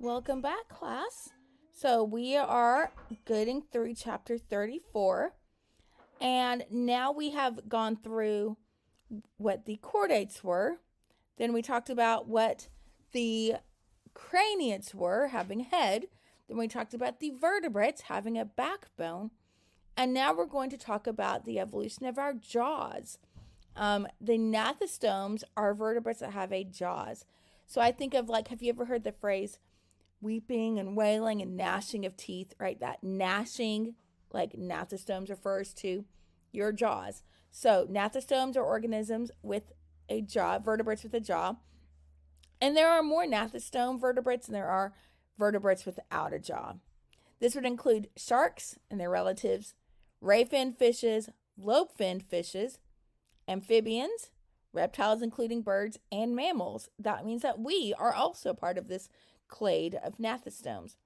Welcome back, class. So we are getting through chapter 34, and now we have gone through what the chordates were. Then we talked about what the craniates were, having a head. Then we talked about the vertebrates having a backbone. And now we're going to talk about the evolution of our jaws. The gnathostomes are vertebrates that have a jaws. So I think of, like, have you ever heard the phrase weeping and wailing and gnashing of teeth, right? That gnashing, like gnathostomes, refers to your jaws. So gnathostomes are organisms with a jaw, vertebrates with a jaw. And there are more gnathostome vertebrates than there are vertebrates without a jaw. This would include sharks and their relatives, ray-finned fishes, lobe-finned fishes, amphibians, reptiles including birds, and mammals. That means that we are also part of this clade of gnathostomes.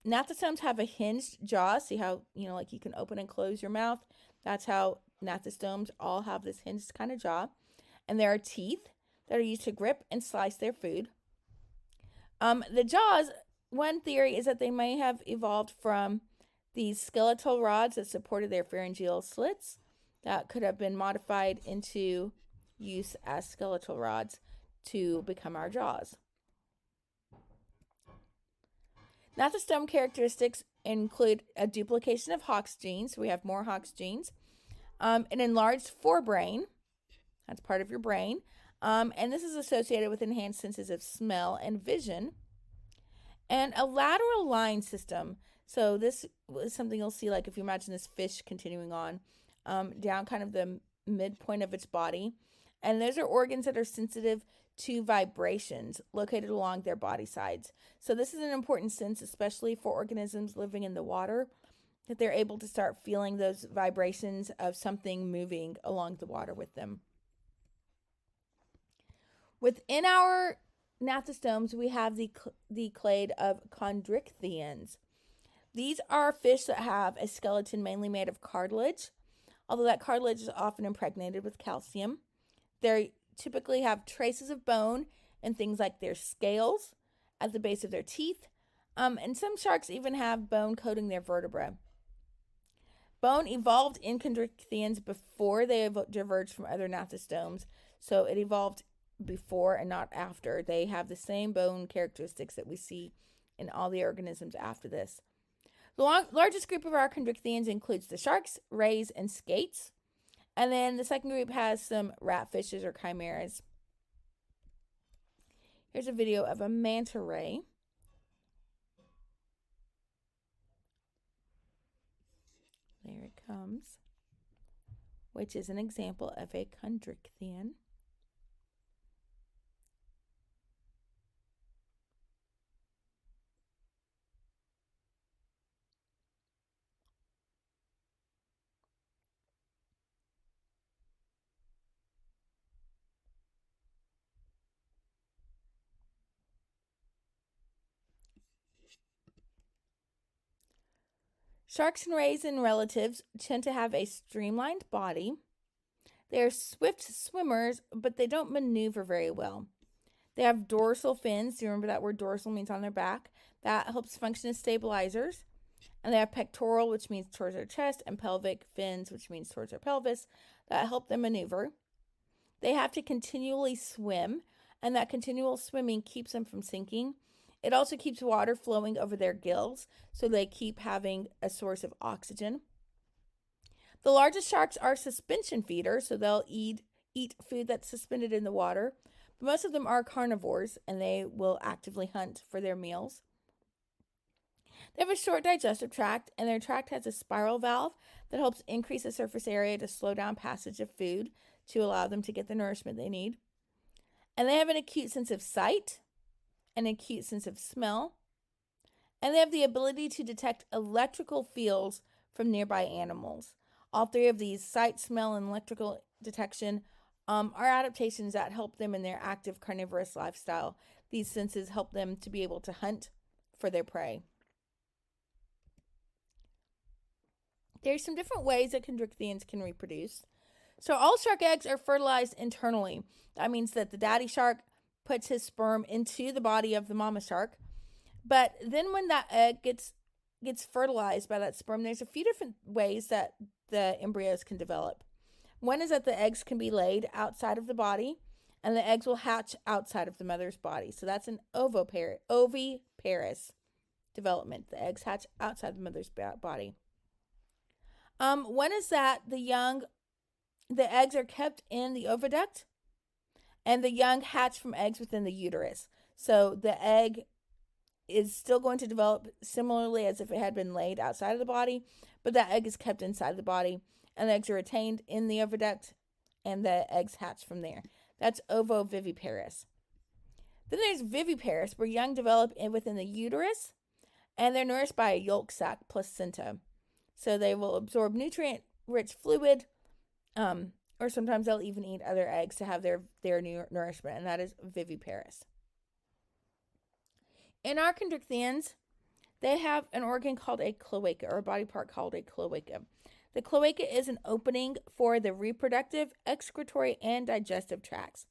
Gnathostomes have a hinged jaw. See how, like you can open and close your mouth? That's how gnathostomes all have this hinged kind of jaw. And there are teeth that are used to grip and slice their food. The jaws, one theory is that they may have evolved from these skeletal rods that supported their pharyngeal slits that could have been modified into use as skeletal rods to become our jaws. Gnathostome characteristics include a duplication of Hox genes. So we have more Hox genes. An enlarged forebrain. That's part of your brain. And this is associated with enhanced senses of smell and vision. And a lateral line system. So this is something you'll see, like if you imagine this fish continuing on down kind of the midpoint of its body. And those are organs that are sensitive to vibrations located along their body sides. So this is an important sense, especially for organisms living in the water, that they're able to start feeling those vibrations of something moving along the water with them. Within our gnathostomes, we have the clade of Condrichthyans. These are fish that have a skeleton mainly made of cartilage, although that cartilage is often impregnated with calcium. They typically have traces of bone and things like their scales at the base of their teeth. And some sharks even have bone coating their vertebrae. Bone evolved in Condrichthyans before they diverged from other gnathostomes. So it evolved before and not after. They have the same bone characteristics that we see in all the organisms after this. The largest group of our Condrichthyans includes the sharks, rays, and skates. And then the second group has some ratfishes or chimeras. Here's a video of a manta ray. There it comes, which is an example of a Condrichthian. Sharks and rays and relatives tend to have a streamlined body. They're swift swimmers, but they don't maneuver very well. They have dorsal fins. Do you remember that word dorsal means on their back? That helps function as stabilizers. And they have pectoral, which means towards their chest, and pelvic fins, which means towards their pelvis, that help them maneuver. They have to continually swim, and that continual swimming keeps them from sinking. It also keeps water flowing over their gills, so they keep having a source of oxygen. The largest sharks are suspension feeders, so they'll eat food that's suspended in the water. But most of them are carnivores, and they will actively hunt for their meals. They have a short digestive tract, and their tract has a spiral valve that helps increase the surface area to slow down passage of food to allow them to get the nourishment they need. And they have an acute sense of sight, an acute sense of smell, and they have the ability to detect electrical fields from nearby animals. All three of these, sight, smell, and electrical detection, are adaptations that help them in their active carnivorous lifestyle. These senses help them to be able to hunt for their prey. There's some different ways that Condrichthyans can reproduce. So all shark eggs are fertilized internally. That means that the daddy shark puts his sperm into the body of the mama shark, But then when that egg gets fertilized by that sperm, there's a few different ways that the embryos can develop. One is that the eggs can be laid outside of the body, and the eggs will hatch outside of the mother's body. So that's an oviparous development. The eggs hatch outside the mother's body. One is that the eggs are kept in the oviduct, and the young hatch from eggs within the uterus. So the egg is still going to develop similarly as if it had been laid outside of the body, but that egg is kept inside the body, and the eggs are retained in the oviduct, and the eggs hatch from there. That's ovoviviparous. Then there's viviparous, where young develop within the uterus, and they're nourished by a yolk sac placenta. So they will absorb nutrient-rich fluid, or sometimes they'll even eat other eggs to have their nourishment, and that is viviparous. In our Condrichthyans, they have an organ called a cloaca, or a body part called a cloaca. The cloaca is an opening for the reproductive, excretory, and digestive tracts.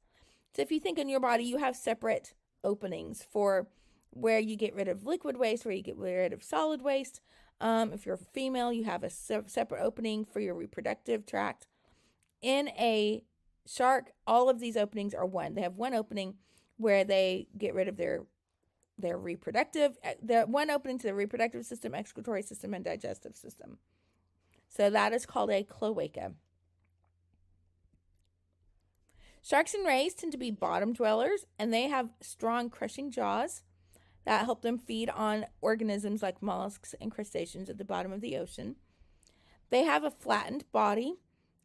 So if you think in your body, you have separate openings for where you get rid of liquid waste, where you get rid of solid waste. If you're a female, you have a separate opening for your reproductive tract. In a shark, all of these openings are one. They have one opening where they get rid of their one opening to the reproductive system, excretory system, and digestive system. So that is called a cloaca. Sharks and rays tend to be bottom dwellers, and they have strong crushing jaws that help them feed on organisms like mollusks and crustaceans at the bottom of the ocean. They have a flattened body,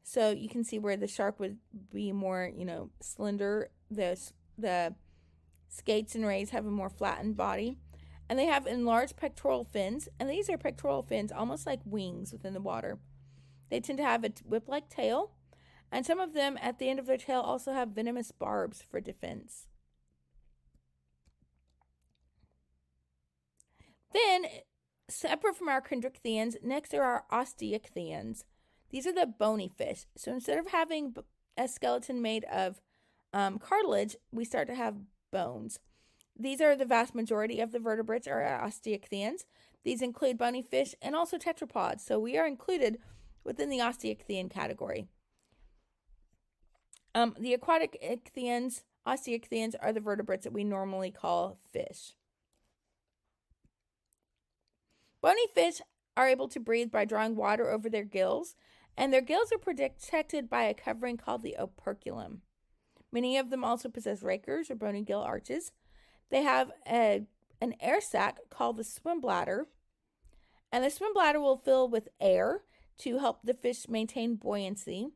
so you can see where the shark would be more, slender. The skates and rays have a more flattened body. And they have enlarged pectoral fins, and these are pectoral fins almost like wings within the water. They tend to have a whip-like tail, and some of them at the end of their tail also have venomous barbs for defense. Then, separate from our Condrichthyans, next are our Osteichthyans. These are the bony fish. So instead of having a skeleton made of cartilage, we start to have bones. These are the vast majority of the vertebrates are Osteichthyans. These include bony fish and also tetrapods. So we are included within the Osteichthyans category. The aquatic Osteichthyans are the vertebrates that we normally call fish. Bony fish are able to breathe by drawing water over their gills, and their gills are protected by a covering called the operculum. Many of them also possess rakers or bony gill arches. They have an air sac called the swim bladder, and the swim bladder will fill with air to help the fish maintain buoyancy.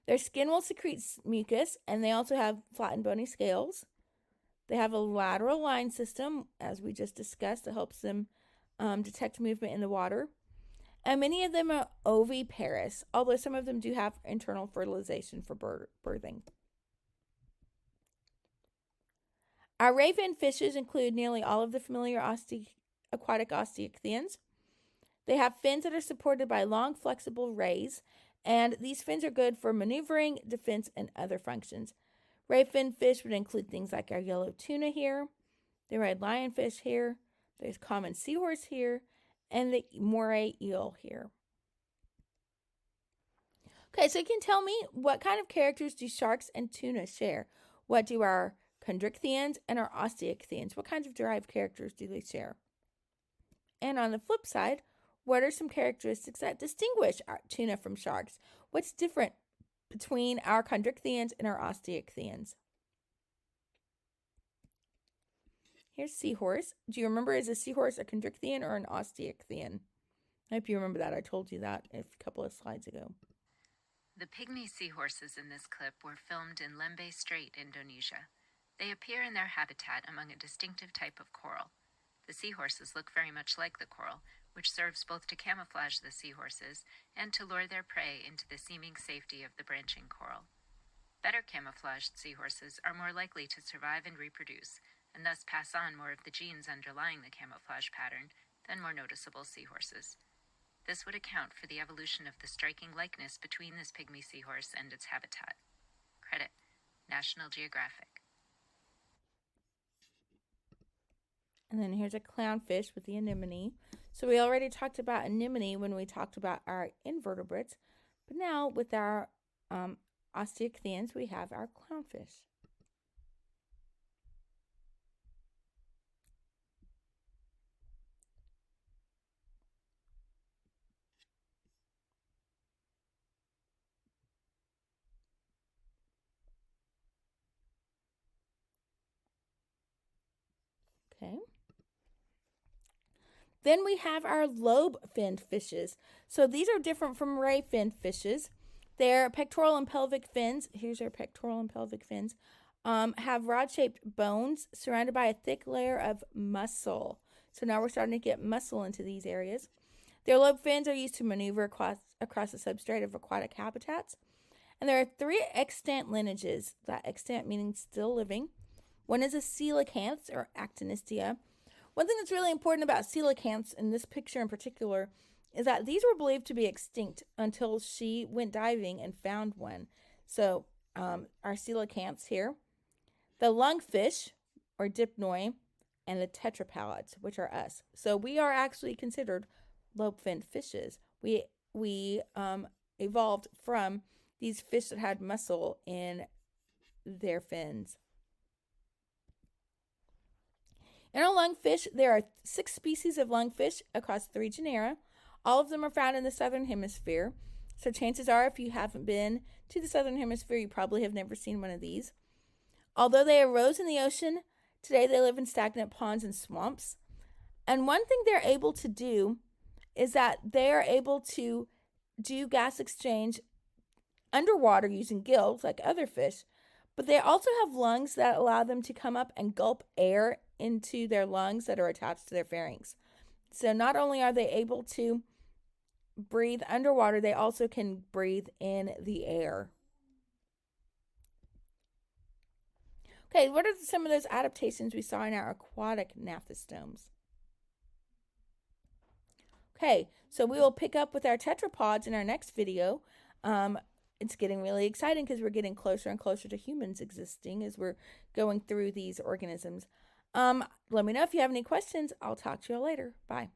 Their skin will secrete mucus, and they also have flattened bony scales. They have a lateral line system, as we just discussed, that helps them detect movement in the water. And many of them are oviparous, although some of them do have internal fertilization for birthing. Our ray-finned fishes include nearly all of the familiar aquatic Osteichthyans. They have fins that are supported by long, flexible rays, and these fins are good for maneuvering, defense, and other functions. Ray-finned fish would include things like our yellow tuna here, the red lionfish here, there's common seahorse here, and the moray eel here. Okay, so you can tell me, what kind of characters do sharks and tuna share? What do our Condrichthyans and our Osteichthyans, what kinds of derived characters do they share? And on the flip side, what are some characteristics that distinguish our tuna from sharks? What's different between our Condrichthyans and our Osteichthyans? Here's seahorse. Do you remember, is a seahorse a Condrichthyan or an Osteichthyan? I hope you remember that. I told you that a couple of slides ago. The pygmy seahorses in this clip were filmed in Lembeh Strait, Indonesia. They appear in their habitat among a distinctive type of coral. The seahorses look very much like the coral, which serves both to camouflage the seahorses and to lure their prey into the seeming safety of the branching coral. Better camouflaged seahorses are more likely to survive and reproduce, and thus pass on more of the genes underlying the camouflage pattern than more noticeable seahorses. This would account for the evolution of the striking likeness between this pygmy seahorse and its habitat. Credit: National Geographic. And then here's a clownfish with the anemone. So we already talked about anemone when we talked about our invertebrates. But now with our Osteichthyans, we have our clownfish. Okay. Then we have our lobe-finned fishes. So these are different from ray-finned fishes. Their pectoral and pelvic fins, here's our pectoral and pelvic fins, have rod-shaped bones surrounded by a thick layer of muscle. So now we're starting to get muscle into these areas. Their lobe fins are used to maneuver across the substrate of aquatic habitats. And there are 3 extant lineages, that extant meaning still living. One is a coelacanths or actinistia. One thing that's really important about coelacanths in this picture in particular is that these were believed to be extinct until she went diving and found one. So our coelacanths here, the lungfish or dipnoi, and the tetrapods, which are us. So we are actually considered lobe-finned fishes. We evolved from these fish that had muscle in their fins. In our lungfish, there are 6 species of lungfish across 3 genera. All of them are found in the southern hemisphere. So chances are, if you haven't been to the southern hemisphere, you probably have never seen one of these. Although they arose in the ocean, today they live in stagnant ponds and swamps. And one thing they're able to do is that they are able to do gas exchange underwater using gills like other fish, but they also have lungs that allow them to come up and gulp air into their lungs that are attached to their pharynx. So not only are they able to breathe underwater, they also can breathe in the air. Okay, what are some of those adaptations we saw in our aquatic gnathostomes? Okay, so we will pick up with our tetrapods in our next video. It's getting really exciting because we're getting closer and closer to humans existing as we're going through these organisms. Let me know if you have any questions. I'll talk to you all later. Bye.